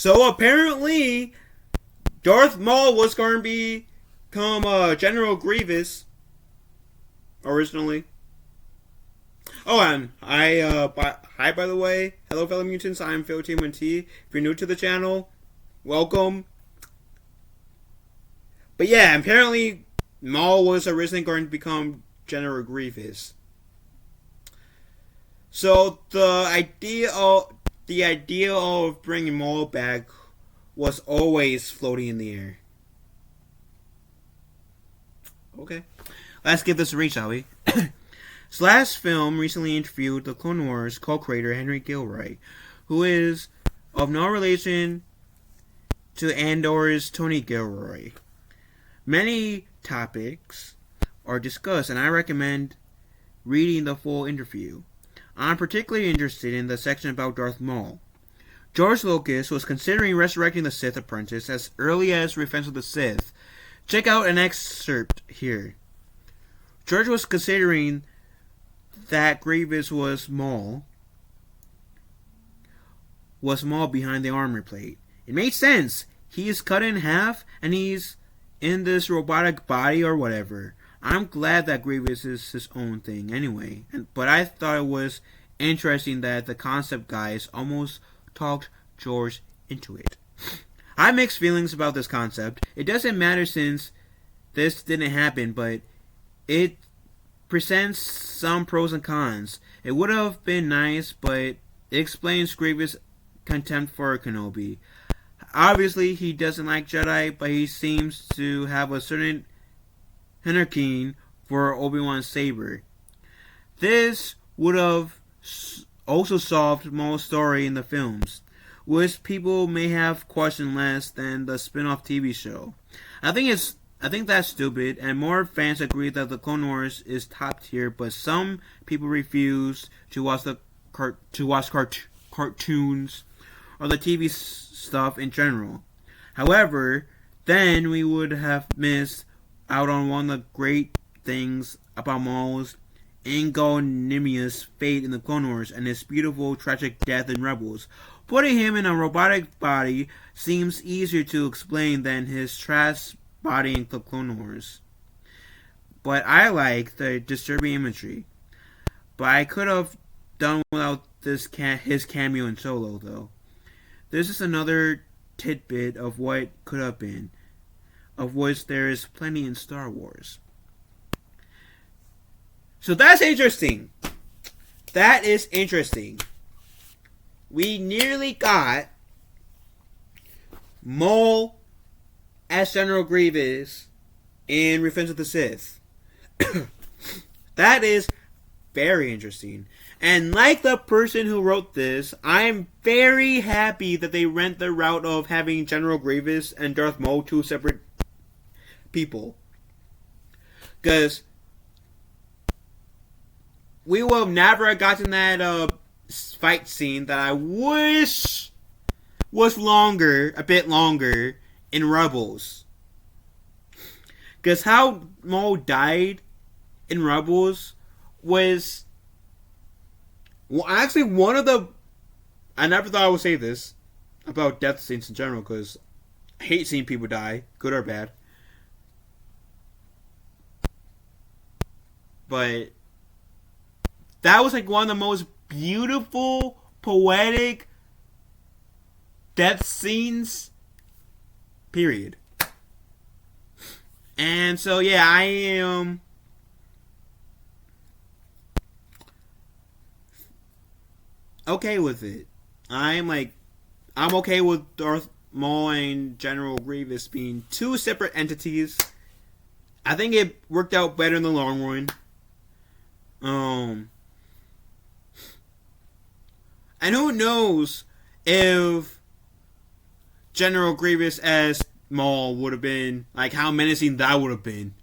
So apparently, Darth Maul was going to become General Grievous originally. Oh, and hi by the way, hello fellow mutants. I'm Phil T. If you're new to the channel, welcome. But yeah, apparently Maul was originally going to become General Grievous. So the idea of bringing Maul back was always floating in the air. Okay, let's give this a read, shall we? Slash Film recently interviewed the Clone Wars co-creator Henry Gilroy, who is of no relation to Andor's Tony Gilroy. Many topics are discussed, and I recommend reading the full interview. I'm particularly interested in the section about Darth Maul. George Lucas was considering resurrecting the Sith apprentice as early as Revenge of the Sith. Check out an excerpt here. George was considering that Grievous was Maul behind the armor plate. It made sense. He's cut in half, and he's in this robotic body or whatever. I'm glad that Grievous is his own thing anyway, but I thought it was interesting that the concept guys almost talked George into it. I have mixed feelings about this concept. It doesn't matter since this didn't happen, but it presents some pros and cons. It would have been nice, but it explains Grievous' contempt for Kenobi. Obviously, he doesn't like Jedi, but he seems to have a certain Henarcine for Obi-Wan's saber. This would have also solved Maul's story in the films, which people may have questioned less than the spin-off TV show. I think that's stupid, and more fans agree that the Clone Wars is top tier, but some people refuse to watch cartoons or the TV stuff in general. However, then we would have missed out on one of the great things about Maul's ignominious fate in the Clone Wars and his beautiful tragic death in Rebels. Putting him in a robotic body seems easier to explain than his trash body in the Clone Wars. But I like the disturbing imagery. But I could have done without his cameo in Solo, though. This is another tidbit of what could have been, of which there is plenty in Star Wars. So that's interesting. That is interesting. We nearly got Maul as General Grievous in Revenge of the Sith. That is very interesting. And like the person who wrote this, I'm very happy that they went the route of having General Grievous and Darth Maul two separate people. Because we will have never gotten that fight scene that I wish was a bit longer in Rebels. Because how Maul died in Rebels was actually one of the... I never thought I would say this about death scenes in general, because I hate seeing people die, good or bad. But that was like one of the most beautiful, poetic death scenes, period. And so yeah, I am okay with it. I'm okay with Darth Maul and General Grievous being two separate entities. I think it worked out better in the long run. And who knows if General Grievous as Maul would have been, like, how menacing that would have been.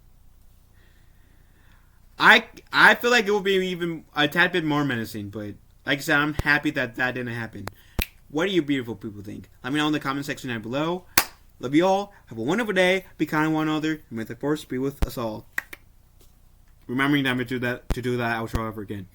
I feel like it would be even a tad bit more menacing, but like I said, I'm happy that that didn't happen. What do you beautiful people think? Let me know in the comment section down below. Love you all. Have a wonderful day. Be kind to one another. And may the force be with us all. Remembering never to do that outro ever again.